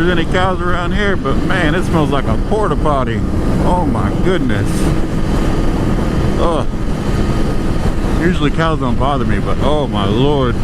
there's any cows around here, but man, it smells like a porta potty. Oh my goodness. Oh, usually cows don't bother me, but oh my lord.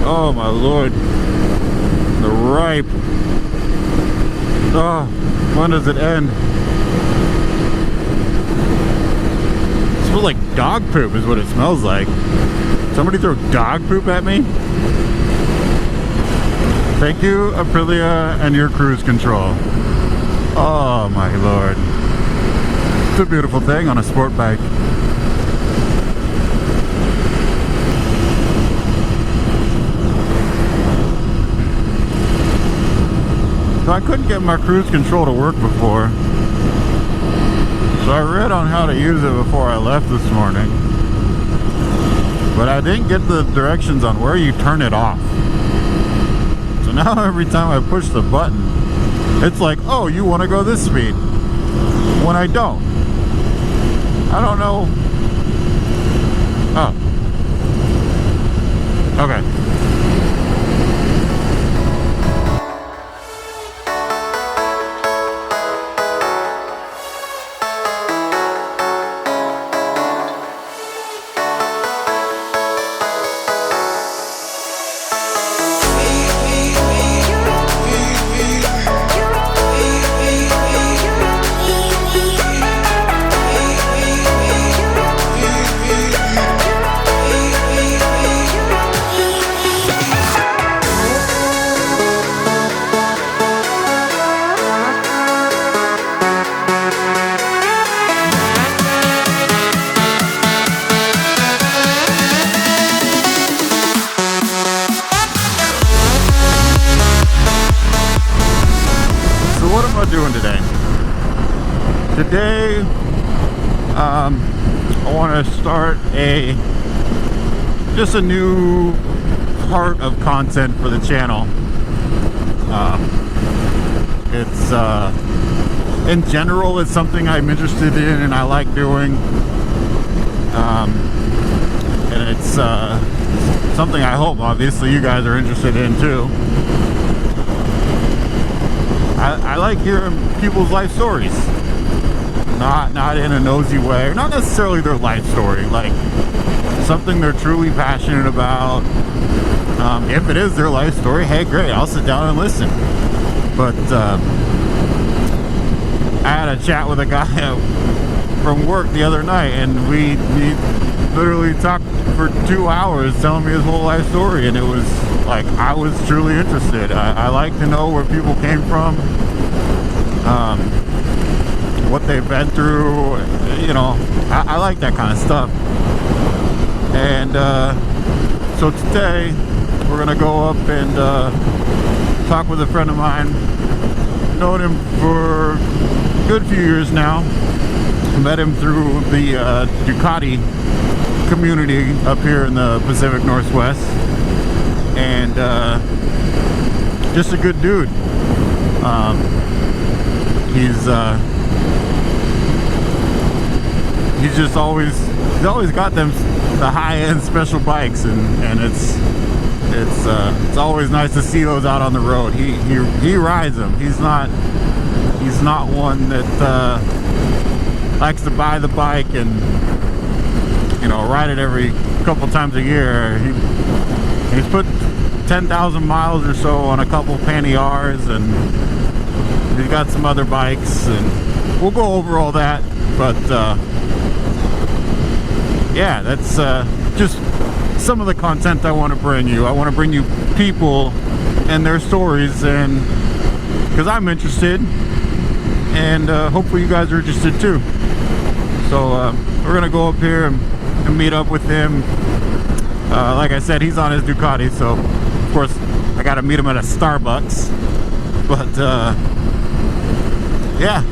Oh my lord. The ripe. Oh, when does it end? It smells like dog poop is what it smells like. Somebody throw dog poop at me? Thank you, Aprilia, and your cruise control. Oh my lord. It's a beautiful thing on a sport bike. So I couldn't get my cruise control to work before. So I read on how to use it before I left this morning. But I didn't get the directions on where you turn it off. So now every time I push the button, it's like, oh, you want to go this speed. When I don't. I don't know. Oh. Okay. Doing today. Today, I want to start just a new part of content for the channel. It's in general, it's something I'm interested in and I like doing, and it's something I hope obviously you guys are interested in too. I like hearing people's life stories, not in a nosy way, or not necessarily their life story, like something they're truly passionate about. If it is their life story, hey, great, I'll sit down and listen. But I had a chat with a guy from work the other night, and we literally talked for 2 hours telling me his whole life story, and it was like I was truly interested. I like to know where people came from, what they've been through, you know. I like that kind of stuff. And so today we're gonna go up and talk with a friend of mine. Known him for a good few years now. Met him through the Ducati community up here in the Pacific Northwest, and just a good dude. He's just always got the high-end special bikes, and it's always nice to see those out on the road. He rides them. He's not one that likes to buy the bike and, you know, ride it every couple times a year. He's put 10,000 miles or so on a couple Panty R's, and he's got some other bikes, and we'll go over all that. But yeah, that's just some of the content I want to bring you. I want to bring you people and their stories, and because I'm interested, and hopefully you guys are interested too. So we're gonna go up here and meet up with him. Like I said, he's on his Ducati, so of course I gotta meet him at a Starbucks. But yeah,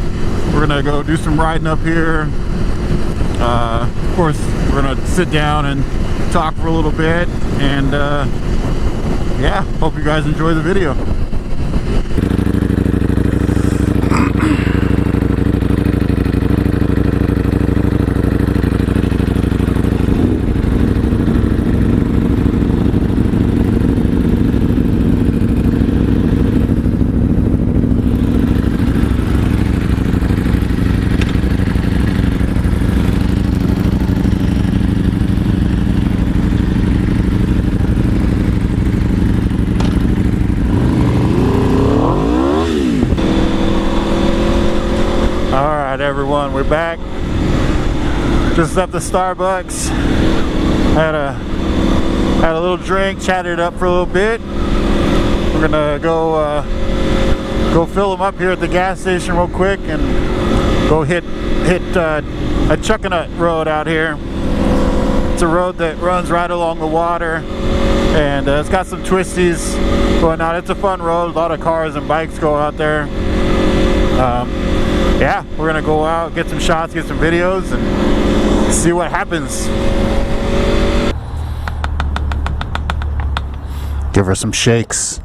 we're gonna go do some riding up here. Of course, we're gonna sit down and talk for a little bit, and yeah, hope you guys enjoy the video. we're back. Just left the Starbucks. Had a little drink, chatted up for a little bit. We're gonna go fill them up here at the gas station real quick and go hit a Chuckanut road out here. It's a road that runs right along the water, and it's got some twisties going on. It's a fun road. A lot of cars and bikes go out there. Yeah, we're gonna go out, get some shots, get some videos, and see what happens. Give her some shakes.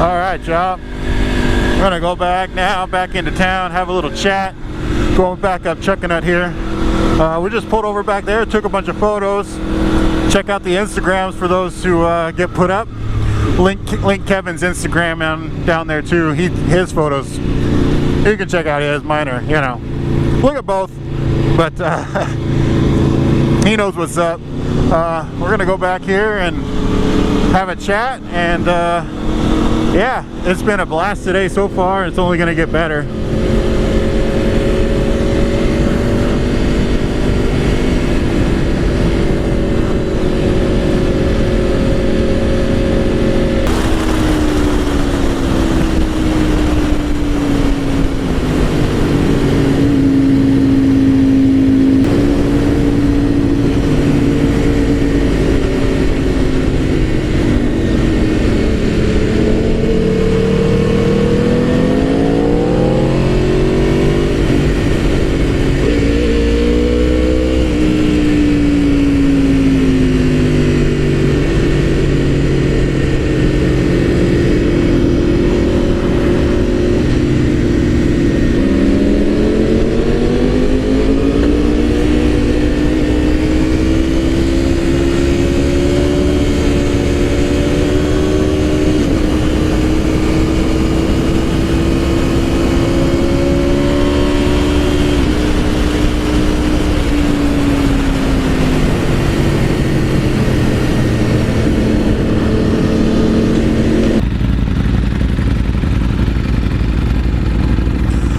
Alright, y'all. I'm gonna go back now, back into town, have a little chat. Going back up Chuckanut here. We just pulled over back there, took a bunch of photos. Check out the Instagrams for those who get put up. Link Kevin's Instagram down there too. His photos. You can check out his. Mine are, you know, look at both. But he knows what's up. We're gonna go back here and have a chat, and yeah, it's been a blast today so far. It's only gonna get better.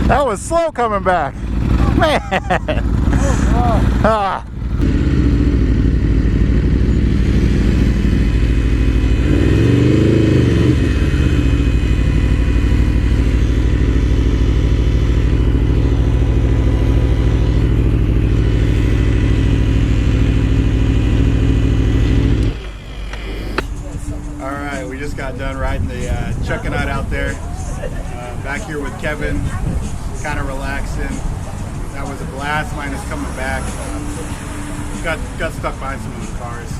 That was slow coming back. Man. Ah. All right, we just got done riding the Chuckanut out there. Back here with Kevin, kind of relaxing. That was a blast. Mine is coming back. Got stuck behind some of the cars.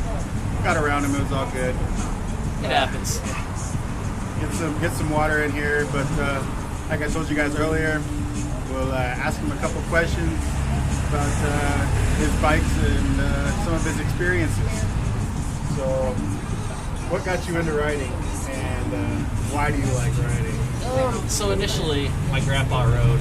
Got around him. It was all good. It happens. Get some water in here, but like I told you guys earlier, we'll ask him a couple questions about his bikes and some of his experiences. So, what got you into riding, and why do you like riding? So initially, my grandpa rode,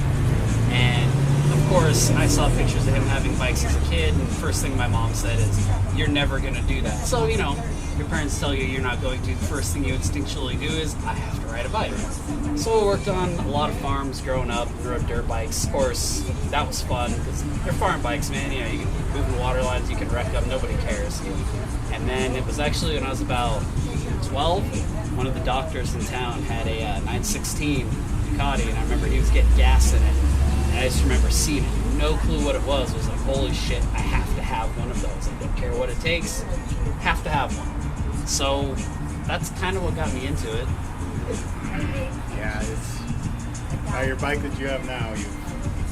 and of course, I saw pictures of him having bikes as a kid, and the first thing my mom said is, "You're never going to do that." So, you know, your parents tell you you're not going to. The first thing you instinctually do is, I have to ride a bike. So I worked on a lot of farms growing up, rode dirt bikes. Of course, that was fun, because they're farm bikes, man. You know, you can move the water lines, you can wreck them, nobody cares. And then it was actually when I was about 12, one of the doctors in town had a 916 Ducati, and I remember he was getting gas in it, and I just remember seeing it, no clue what it was like, holy shit, I have to have one of those. I don't care what it takes, have to have one. So that's kind of what got me into it. Yeah, it's your bike that you have now, you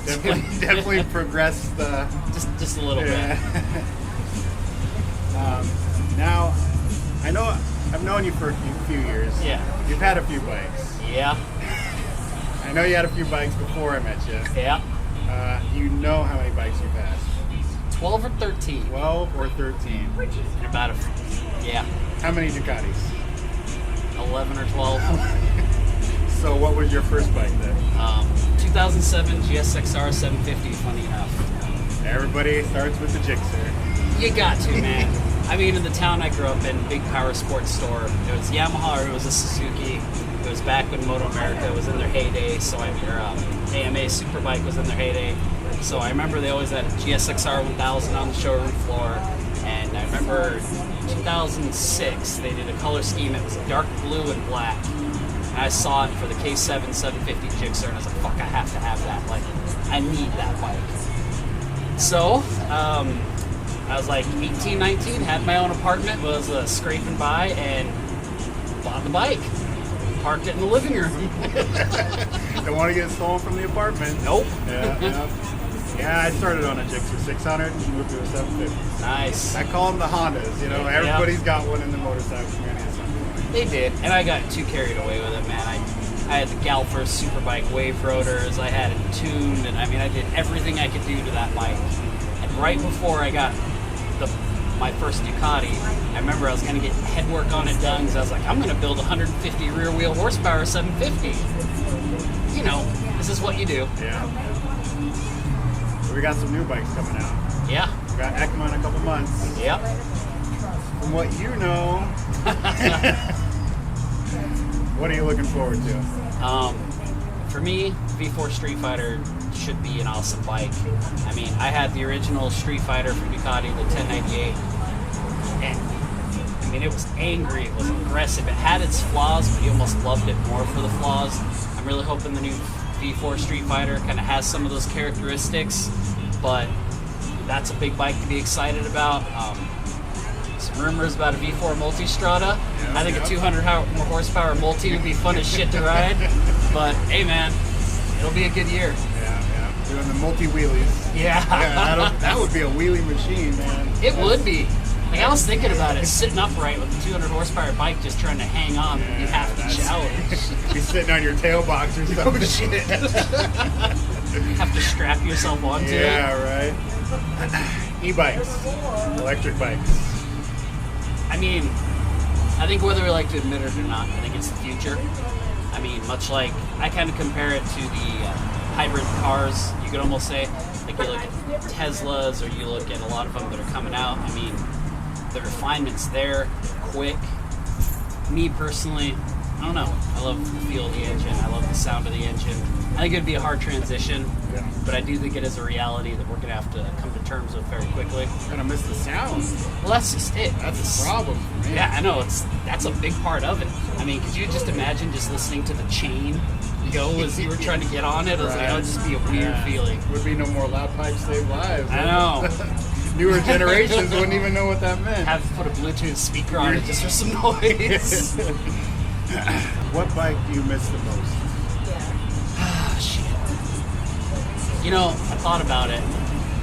definitely progressed just a little bit. Now, I know I've known you for a few years. Yeah. You've had a few bikes. Yeah. I know you had a few bikes before I met you. Yeah. You know how many bikes you've had? 12 or 13. 12 or 13. About yeah. How many Ducatis? 11 or 12. So what was your first bike then? 2007 gsx-r 750, funny enough. Everybody starts with the gsx-r. You got to, man. I mean, in the town I grew up in, big power sports store. It was Yamaha or it was a Suzuki. It was back when Moto America was in their heyday, so AMA Superbike was in their heyday. So I remember they always had a gsx-r 1000 on the showroom floor, and I remember 2006 they did a color scheme. It was dark blue and black. And I saw it for the K7 750 gsx-r, and I was like, fuck, I have to have that. Like, I need that bike. So, I was like 18, 19, had my own apartment, was scraping by, and bought the bike. Parked it in the living room. Don't want to get stolen from the apartment. Nope. Yeah, I started on a gsx-r 600 and moved to a 750. Nice. I call them the Hondas. You know, everybody's got one in the motorcycle community at some point. They did, and I got too carried away with it, man. I had the Galfer Superbike wave rotors. I had it tuned, and I mean, I did everything I could do to that bike. And right before I got my first Ducati, I remember I was going to get head work on it done, because I was like, I'm going to build 150 rear wheel horsepower 750. You know, this is what you do. Yeah. So we got some new bikes coming out. Yeah. We got ECMA in a couple months. Yep. From what you know, what are you looking forward to? For me, V4 Street Fighter should be an awesome bike. I mean, I had the original Street Fighter from Ducati, the 1098, and I mean, it was angry, it was aggressive, it had its flaws, but you almost loved it more for the flaws. I'm really hoping the new V4 Street Fighter kind of has some of those characteristics, but that's a big bike to be excited about. Some rumors about a V4 Multistrada. I think a 200 horsepower multi would be fun as shit to ride, but hey man, it'll be a good year. Yeah. Doing the multi-wheelies. Yeah. That would be a wheelie machine, man. It would be. Like, I was thinking about it, sitting upright with a 200 horsepower bike just trying to hang on, and you have to challenge. Be sitting on your tail box or some shit. Have to strap yourself onto it. Yeah, right. E-bikes. Electric bikes. I mean, I think whether we like to admit it or not, I think it's the future. I mean, much like, I kind of compare it to the hybrid cars, you could almost say. Like, you look at Teslas, or you look at a lot of them that are coming out. I mean, the refinement's there, quick. Me personally, I don't know. I love the feel of the engine. I love the sound of the engine. I think it'd be a hard transition, but I do think it is a reality that we're going to have to come to terms with very quickly. Gonna miss the sound. Well, that's just it. That's the problem for me. Yeah, I know. That's a big part of it. I mean, could you just imagine just listening to the chain go as you were trying to get on it? I was like, that would just be a weird feeling. Would be no more loud pipes save lives. I know. Newer generations wouldn't even know what that meant. Have to put a Bluetooth speaker on it just for some noise. What bike do you miss the most? Shit. You know, I thought about it,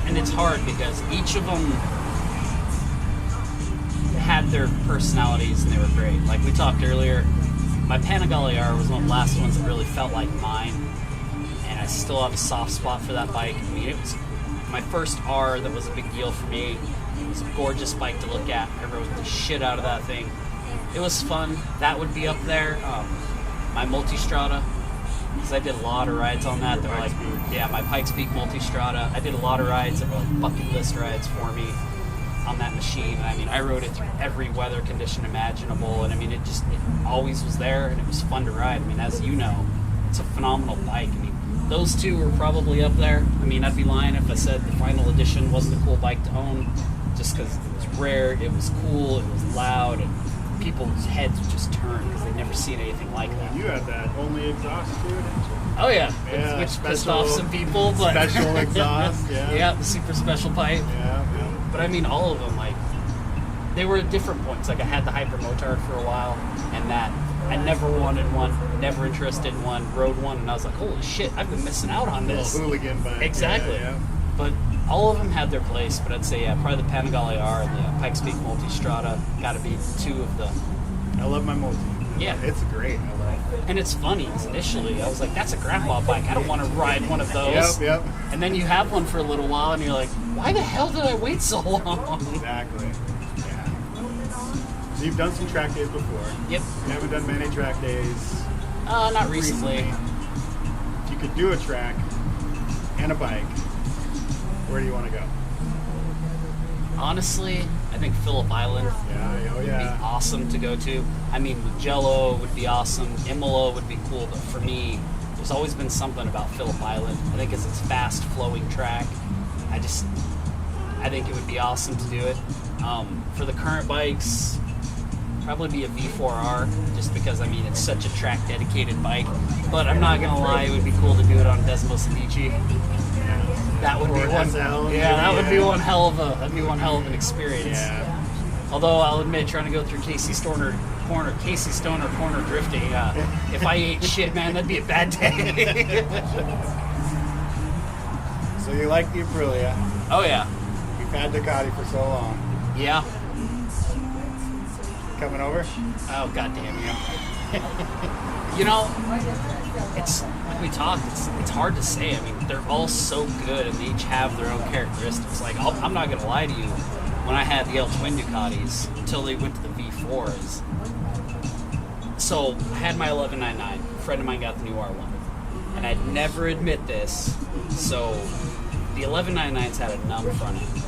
and it's hard because each of them had their personalities and they were great. Like we talked earlier, my Panigale R was one of the last ones that really felt like mine, and I still have a soft spot for that bike. I mean, it was my first R that was a big deal for me. It was a gorgeous bike to look at. I rode the shit out of that thing. It was fun. That would be up there. My Multistrada, because I did a lot of rides on that. They're like, yeah, my Pikes Peak Multistrada. I did a lot of rides that were like bucket list rides for me on that machine. I mean, I rode it through every weather condition imaginable, and I mean, it always was there, and it was fun to ride. I mean, as you know, it's a phenomenal bike. I mean, those two were probably up there. I mean, I'd be lying if I said the final edition wasn't a cool bike to own, just because it was rare, it was cool, it was loud, and people's heads would just turn because they'd never seen anything like that. You had that only exhaust to it, didn't you? Oh yeah, Yeah, which pissed special- off some people, but special exhaust, yeah. Yeah, the super special pipe. Yeah. But I mean, all of them, like, they were at different points. Like, I had the Hyper Motard for a while, and that I never wanted one, never interested in one, rode one, and I was like, holy shit, I've been missing out on this. Little hooligan bike. Exactly. Yeah. But all of them had their place, but I'd say, yeah, probably the Panigale R and the Pikes Peak Multistrada got to be two of the... I love my multi. Yeah. It's great. I love it. And it's funny, 'cause initially I was like, that's a grandpa bike. I don't want to ride one of those. Yep. And then you have one for a little while, and you're like, why the hell did I wait so long? Exactly. Yeah. So you've done some track days before. Yep. You haven't done many track days. Not recently. If you could do a track and a bike, where do you want to go? Honestly, I think Phillip Island would be awesome to go to. I mean, Mugello would be awesome. Imola would be cool, but for me, there's always been something about Phillip Island. I think it's fast-flowing track. I think it would be awesome to do it. For the current bikes, probably be a V4R, just because, I mean, it's such a track-dedicated bike. But I'm not gonna lie, it would be cool to do it on Desmos Medici. That would be one. That would be one hell of an experience. Yeah. Although I'll admit, trying to go through Casey Stoner corner drifting, if I ate shit, man, that'd be a bad day. So you like the Aprilia. Oh yeah. You've had Ducati for so long. Yeah. Coming over? Oh goddamn yeah. You know, it's like we talked. It's hard to say. I mean, they're all so good, and they each have their own characteristics. Like, I'm not gonna lie to you. When I had the L twin Ducatis until they went to the V4s. So I had my 1199. A friend of mine got the new R1, and I'd never admit this. So the 1199s had a numb front end.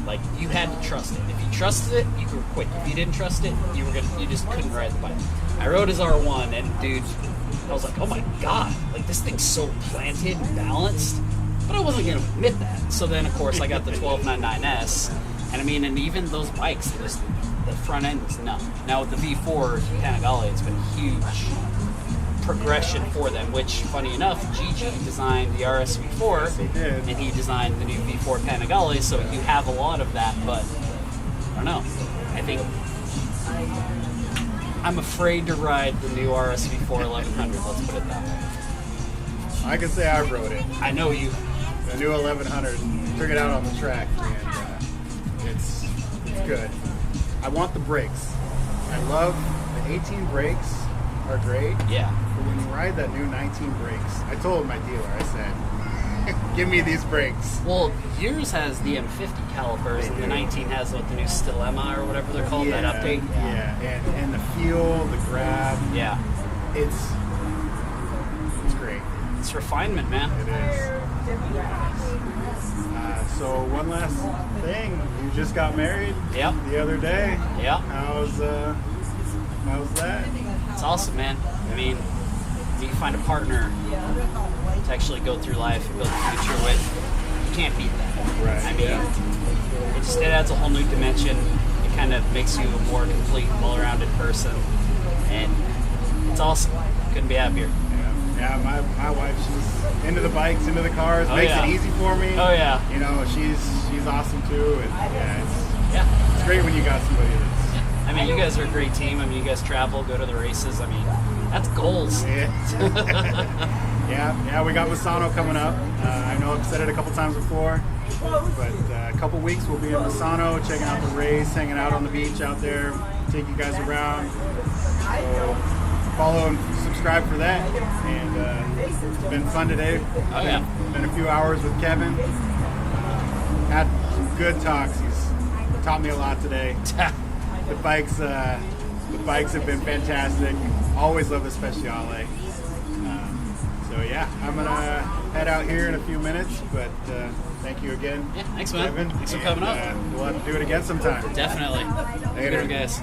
Like, you had to trust it. If you trusted it, you could quit. If you didn't trust it, you just couldn't ride the bike. I rode his R1, and dude, I was like, oh my god, like this thing's so planted and balanced. But I wasn't gonna admit that. So then, of course, I got the 1299S, and I mean, and even those bikes, the front end is numb. Now with the V4 Panigale, it's been a huge progression for them, which, funny enough, Gigi designed the RS V4, He did. and he designed the new V4 Panigale, so you have a lot of that, but I don't know. I think I'm afraid to ride the new RS V4 1100, let's put it that way. I can say I rode it. I know you. The new 1100. Took it out on the track, and it's good. I want the brakes. I love the 18 brakes are great. Yeah. But when you ride that new 19 brakes, I told my dealer, I said, give me these brakes. Well, yours has the M50 calipers, and the 19 has what, the new Stilema or whatever they're called, that update. Yeah, and the feel, the grab, Yeah. it's great. It's refinement, man. It is. So one last thing, you just got married Yep. the other day. Yeah. How's that? It's awesome, man. I mean, you find a partner to actually go through life and build a future with. You can't beat that. Right. I mean, it adds a whole new dimension. It kind of makes you a more complete, well-rounded person, and it's awesome. Couldn't be happier. Yeah, my wife, she's into the bikes, into the cars, makes yeah. it easy for me. Oh yeah. You know, she's awesome too, and Yeah. it's great when you got somebody that's I mean, you guys are a great team. I mean, you guys travel, go to the races. I mean, that's goals. yeah. We got Misano coming up. I know I've said it a couple times before, but a couple weeks we'll be in Misano, checking out the race, hanging out on the beach out there, take you guys around. So follow and subscribe for that. And it's been fun today. Oh yeah. Been a few hours with Kevin. Had some good talks. He's taught me a lot today. The bikes have been fantastic. Always love the Speciale. So yeah, I'm gonna head out here in a few minutes, but thank you again. Yeah, thanks, man. Kevin. Thanks for coming up. We'll have to do it again sometime. Definitely. Later. Later, guys.